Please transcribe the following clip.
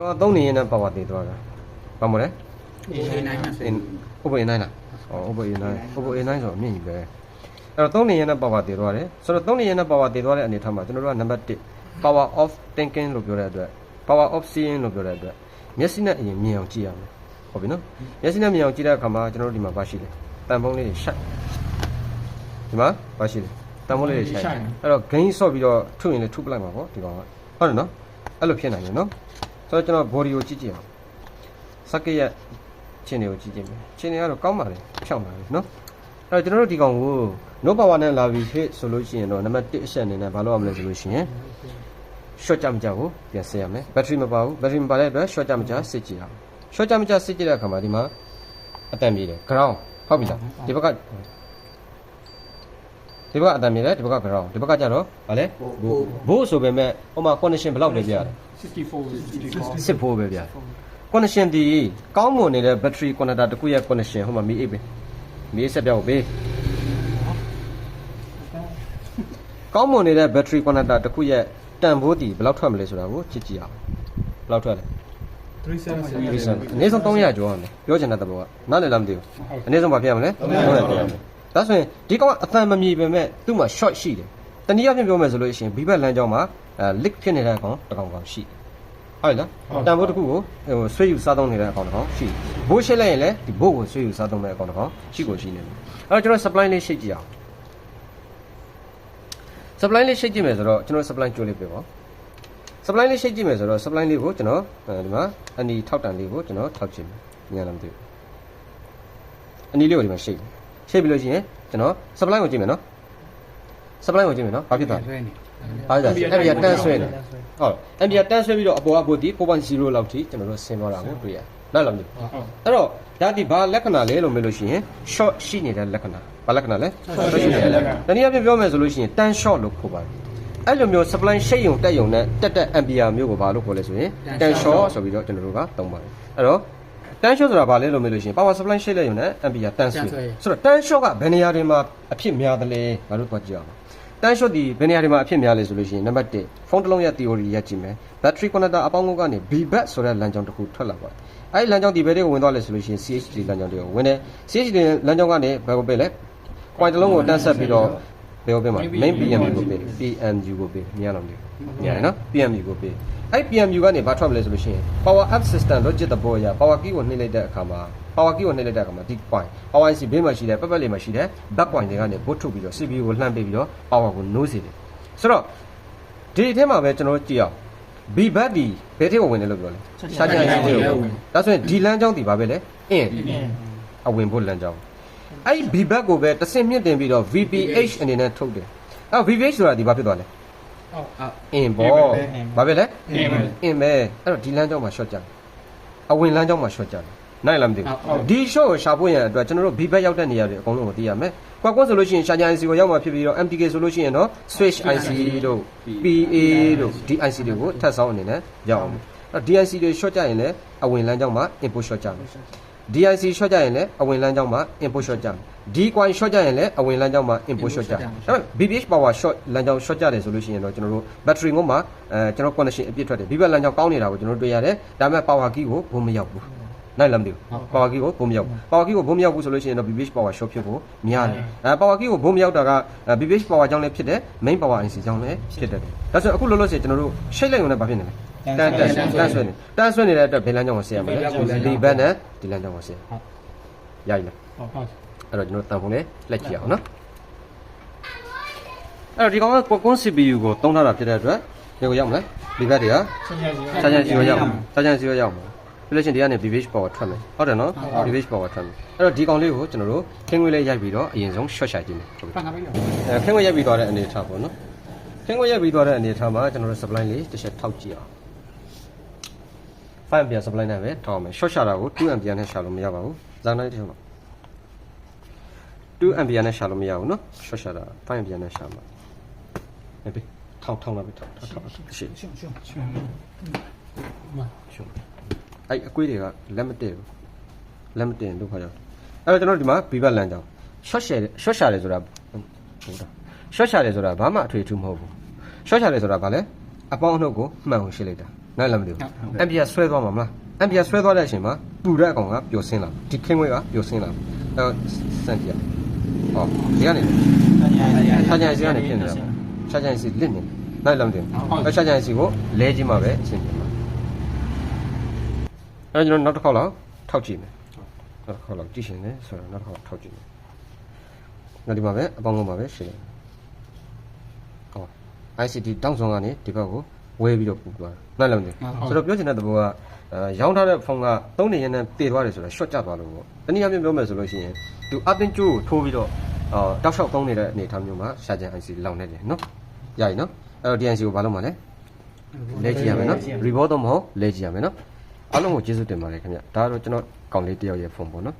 3年呢，把我得多少？把么嘞？over A9 啦，over A9 ဆိုမြင့်ကြီးပဲအဲ့တော့3နေရနဲ့ power တည်သွားတယ်ဆိုတော့3နေရနဲ့ power တည်သွားတဲ့အနေထားမှာကျွန်တော်တို့က number 1 power of thinking လို့ပြောတဲ့အတွက် power of seeing လို့ပြောတဲ့အတွက်မျက်စိနဲ့အရင်မြင်အောင်ကြည့်ရမယ်ဟုတ်ပြီနော်မျက်စိနဲ့မြင်အောင်ကြည့်တဲ့အခါမှာကျွန်တော်တို့ဒီမှာပါရှိတယ်တန်ဖုံးလေးတွေရှက်ဒီမှာပါရှိတယ်တန်ဖုံးလေးတွေရှက်အဲ့တော့ gain ဆော့ပြီးတော့ထုရင်လည်းထုပလိုက်မှာပေါ့ဒီကောင်ကဟုတ်တယ်နော်အဲ့လိုဖြစ်နိုင်တယ်နော်ဆိုတော့ကျွန်တော် body ကိုကြည့်ကြည့်အောင် circuit ရဲ့ချင်းတွေကိုကြည့်ကြည့်မယ်ချင်းတွေကတော့ကောင်းပါလေဖြောင်းပါလေနော်အဲ့တော့ကျွန်တော်တို့ဒီကောင်ကို no power နဲ့လာပြီးဖြစ်ဆိုလို့ရှိရင်တော့နံပါတ်1အချက်အနေနဲ့ဘာလုပ်ရမလဲဆိုလို့ရှိရင် short ကြမကြကိုပြန်ဆက်ရမယ် battery မပါဘူး battery မပါတဲ့အတွက် short ကြမကြစစ်ကြည့်အောင် short ကြမကြစစ်ကြည့်တဲ့အခါမှာဒီမှာအတန်ပြေးတယ် ground ဟုတ်ပြီလားဒီဘက်ကအတန်ပြေးတယ်ဒီဘက်က ground ဒီဘက်ကကြတော့ဗာလဲဘိုးဆိုပေမဲ့ဟိုမှာ connection ဘယ်လောက်လဲပြရတယ်64ပဲပြရတယ် connection ဒီကောင်းမွန်နေတဲ့ battery connector တစ်ခုရဲ့ connection ဟိုမှာမီးအိတ်ပဲမီးဆက်ပြောက်ပေးကောင်းမွန်နေတဲ့ battery connector တစ်ခုရဲ့တန်ဖိုးတည်ဘယ်လောက်ထွက်မလဲဆိုတာကိုကြည့်ကြည့်အောင်ဘယ်လောက်ထွက်လဲ37အနည်းဆုံး300ကျော်ရမယ်ပြောချင်တဲ့သဘောကနားလည်လားမသိဘူးအနည်းဆုံးဘာဖြစ်ရမလဲ300ကျော်ရမယ်ဒါဆိုရင်ဒီကောင်ကအသံမမြည်ပေမဲ့သူ့မှာ short ရှိတယ်တနည်းအားဖြင့်ပြောမယ်ဆိုလို့ရှိရင်ဘီဘက်လမ်းကြောင်းမှာleak ဖြစ်နေတဲ့ကောင်တစ်ကောင်ရှိဟုတ်လားတန်ဖိုးတစ်ခုကိုဆွေးယူစားသုံးနေတဲ့အကောင်တစ်ကောင်ရှိဘိုးရှိလိုက်ရင်လည်းဒီဘိုးကိုဆွေးယူစားသုံးတဲ့အကောင်တစ်ကောင်ရှိနေတယ်အဲ့တော့ကျွန်တော် supply လေးရှိကြည့်အောင် supply လေးရှိကြည့်မယ်ဆိုတော့ကျွန်တော် supply ကြိုးလေးပြပါ supply လေးရှိကြည့်မယ်ဆိုတော့ supply လေးကိုကျွန်တော်ဒီမှာအနီထောက်တန်လေးကိုကျွန်တော်ထောက်ကြည့်မယ်ညံလားမသိဘူးအနီလေးကိုဒီမှာရှိပြီးလို့ရှိရင်ကျွန်တော် supply ကိုကြည့်မယ်နော် supply ကိုကြည့်မယ်နော်ဘာဖြစ်သွားလဲဘာလဲ ampere တန်းဆွဲနေဟုတ် ampere တန်းဆွဲပြီးတော့အပေါ်ကဘို့ဒီ 4.0 လောက်ထိကျွန်တော်တို့ဆင်းသွားတာကိုတွေ့ရနားလားမသိဘူးအဲ့တော့ဒါဒီဘာလက္ခဏာလဲလို့မေးလို့ရှိရင် short ရှိနေတဲ့လက္ခဏာဘာလက္ခဏာလဲ short ရှိနေတဲ့လက္ခဏာတနည်းအားဖြင့်ပြောမယ်ဆိုလို့ရှိရင် tan short လို့ခေါ်ပါတယ်အဲ့လိုမျိုး supply ရှိတ်ယုံတက်ယုံနဲ့တက် ampere မျိုးကိုဘာလို့ခေါ်လဲဆိုရင် tan short ဆိုပြီးတော့ကျွန်တော်တို့ကသုံးပါတယ်အဲ့တော့ tan short ဆိုတာဘာလဲလို့မေးလို့ရှိရင် power supply ရှိလိုက်ယုံနဲ့ ampere တန်းဆွဲဆိုတော့ tan short ကဘယ်နေရာတွေမှာအဖြစ်များသလဲငါတို့သွားကြည့်အောင်tan short ဒီဘယ်နေရာတွေမှာအဖြစ်များလဲဆိုလို့ရှိရင်နံပါတ်1ဖုန်းတစ်လုံးရဲ့ theory ရကြည့်မယ် battery connector အပေါင်းကုန်ကနေ B back ဆိုတဲ့လမ်းကြောင်းတစ်ခုထွက်လာပါတယ်အဲ့ဒီလမ်းကြောင်းဒီဘက်တွေကိုဝင်သွားလဲဆိုလို့ရှိရင် CHD လမ်းကြောင်းတွေကိုဝင်တယ် CHD လမ်းကြောင်းကနေဘယ်ကိုပေးလဲ point တစ်လုံးကိုတန်းဆက်ပြီးတော့ဘယ်ကိုပေးမှာ main PMU ကိုပေး PMU ကိုပေးညအောင်တယ်ညရနော် PMU ကိုပေးအဲ့ PMU ကနေဘာထွက်မလဲဆိုလို့ရှိရင် power up system logic တဘောရ power key ကိုနှိမ့်လိုက်တဲ့အခါမှာ power key ကိုနှိမ့်လိုက်တဲ့အခါမှာဒီ point power IC ဘေးမှာရှိတဲ့ပတ်လေးမှာရှိတဲ့ back point တွေကနေပို့ထုတ်ပြီးတော့ CPU ကိုလှမ်းပေးပြီးတော့ power ကိုနိုးစေတယ်ဆိုတော့ဒီအထက်မှာပဲကျွန်တော်တို့ကြည့်အောင် B back ဒီဘယ်ထည့်ဝင်တယ်လို့ပြောလဲရှာကြရည်တွေဒါဆိုရင်ဒီလမ်းကြောင်းဒီဘာပဲလဲအဝင်ဖို့လမ်းကြောင်းအဲ့ B back ကိုပဲတစ်ဆင့်မြင့်တင်ပြီးတော့ VPH အနေနဲ့ထုတ်တယ်အဲ့ VPH ဆိုတာဒီဘာဖြစ်သွားလဲဘောဘာပဲလဲပဲအဲ့တော့ဒီလမ်းကြောင်းမှာ short ကြတယ်အဝင်လမ်းကြောင်းမှာ short ကြတယ်နိုင်လားမသိဘူးဒီ short ကိုရှာဖို့ရန်အတွက်ကျွန်တော်တို့ B back ရောက်တဲ့နေရာတွေအကုန်လုံးကိုသိရမယ်ကွာကွန်းဆိုလို့ရှိရင်ရှာကြ IC ကိုရောက်မှာဖြစ်ပြီးတော့ MTK ဆိုလို့ရှိရင်တော့ switch IC တို့ PA တို့ DIC တွေကိုထပ်ဆောင်အနေနဲ့ရောက်အောင်အဲ့ DIC တွေ short ကြရင်လည်းအဝင်လမ်းကြောင်းမှာ input short ကြမယ် DIC short ကြရင်လည်းအဝင်လမ်းကြောင်းမှာ input short ကြမယ် D coin short ကြရင်လည်းအဝင်လမ်းကြောင်းမှာ input short ကြမယ်ဒါပေမဲ့ BPH power short လမ်းကြောင်း short ကြတယ်ဆိုလို့ရှိရင်တော့ကျွန်တော်တို့ battery ငုံမှာကျွန်တော် connection အပြည့်ထွက်တယ် BPH လမ်းကြောင်းကောင်းနေတာကိုကျွန်တော်တို့တွေ့ရတယ်ဒါပေမဲ့ power key ကိုဘုံမရောက်ဘူးနိုင်လားမသိဘူး power key ကိုဘုံမရောက် power key ကိုဘုံမရောက်ဘူးဆိုလို့ရှိရင်တော့ BPH power short ဖြစ်ဖို့များတယ်power key ကိုဘုံမရောက်တာက BPH power ကြောင့်လည်းဖြစ်တယ် main power IC ကြောင့်လည်းဖြစ်တယ်ဒါဆိုအခုလောလောဆယ်ကျွန်တော်တို့ရှိတ်လိုက်ရုံနဲ့ဘာဖြစ်နေလဲတန်းဆွဲနေတဲ့အတွက်ဘယ်လမ်းကြောင်းကိုဆရာမလဲဒီဘက်နဲ့ဒီလမ်းကြောင်းကိုဆရာရည်လားအဲ့တော့ကျွန်တော်တန်ဖုံလေးလက်ကြည့်အောင်နော်အဲ့တော့ဒီကောင်ကကွန်း CPU ကိုသုံးထားတာဖြစ်တဲ့အတွက်ဒီကိုရောက်မလားဒီဘက်တွေကစာချန်စီကိုရောက်စာချန်စီကိုရောက်မှာပြလို့ချင်းဒီကနေ BPH power ထွက်မယ်ဟုတ်တယ်နော် BPH power ထွက်မယ်အဲ့တော့ဒီကောင်လေးကိုကျွန်တော်တို့ခင်းခွေးလေးရိုက်ပြီးတော့အရင်ဆုံး short ရှာကြည့်မယ်ခင်းခွေးရိုက်ပြီးသွားတဲ့အနေထားပေါ့နော်ခင်းခွေးရိုက်ပြီးသွားတဲ့အနေထားမှာကျွန်တော်တို့ supply လေးတစ်ချက်ထောက်ကြည့်အောင်5 ampere supply နဲ့ပဲထောက်မယ် short ရှာတာကို2 ampere နဲ့ရှာလို့မရပါဘူးဇာတ်နိုင်တစ်ချက်မှာ2 ampere နဲ့ရှာလို့မရဘူးเนาะ short ရှာတာ5 ampere နဲ့ရှာမှာဟဲ့ထောက်လာပြီထောက်ရှင်းအဲ့အကွေးတွေကလက်မတည့်ဘူးလက်မတင်လို့ခါကြအဲ့တော့ကျွန်တော်ဒီမှာ B ဘက်လမ်းကြောင်း short ရှာတယ်ဆိုတာဟုတ်တာ short ရှာတယ်ဆိုတာဘာမှအထွေထူးမဟုတ်ဘူး short ရှာတယ်ဆိုတာဘာလဲအပေါင်းအနှုတ်ကိုမှန်အောင်ရှင်းလိုက်တာ နိုင်လားမသိဘူး MPS ဆွဲသွားမှာမလား MPS ဆွဲသွားတဲ့အချိန်မှာပူတဲ့အကောင်ကပျော်ဆင်းလာဒီခင်းခွဲကပျော်ဆင်းလာအဲစံပြဟောဒီကနေရှာကြံစီကနေဖြစ်နေတာရှာကြံစီလစ်နေနိုင်လားမသိဘူးအဲရှာကြံစီကိုလဲကြီးမှာပဲအဆင်ပြေမှာအဲကျွန်တော်နောက်တစ်ခေါက်လောက်ထောက်ကြည့်မယ်နောက်တစ်ခေါက်လောက်ကြည့်ရှင်လေဆိုတော့နောက်တစ်ခေါက်ထောက်ကြည့်မယ်နောက်ဒီမှာပဲအပေါင်းကုန်ပါပဲရှင်းဟော ICT တောင်းဆောင်ကနေဒီဘက်ကိုဝဲပြီးတော့ပူသွားတာနိုင်လားမသိဘူးဆိုတော့ပြောချင်တဲ့သဘောကရောင်းထားတဲ့ဖုန်းက3နေရင်းနဲ့တည်သွားတယ်ဆိုတော့ short ကျသွားလို့ပေါ့တနည်းအားဖြင့်ပြောမယ်ဆိုလို့ရှိရင်သူအပင်းကျိုးကိုထိုးပြီးတော့တောက်လျှောက်သုံးနေတဲ့အနေအထားမျိုးမှာရှာကြံ IC လောင်နေတယ်နော်ရည်နော်အဲ့တော့ DNC ကိုဘာလုပ်မှာလဲလဲကြည့်ရမယ်နော် report တော့မဟုတ်လဲကြည့်ရမယ်နော်အားလုံးကိုကျေးဇူးတင်ပါတယ်ခင်ဗျဒါကတော့ကျွန်တော်ကောင်လေးတယောက်ရဲ့ဖုန်းပေါ့နော်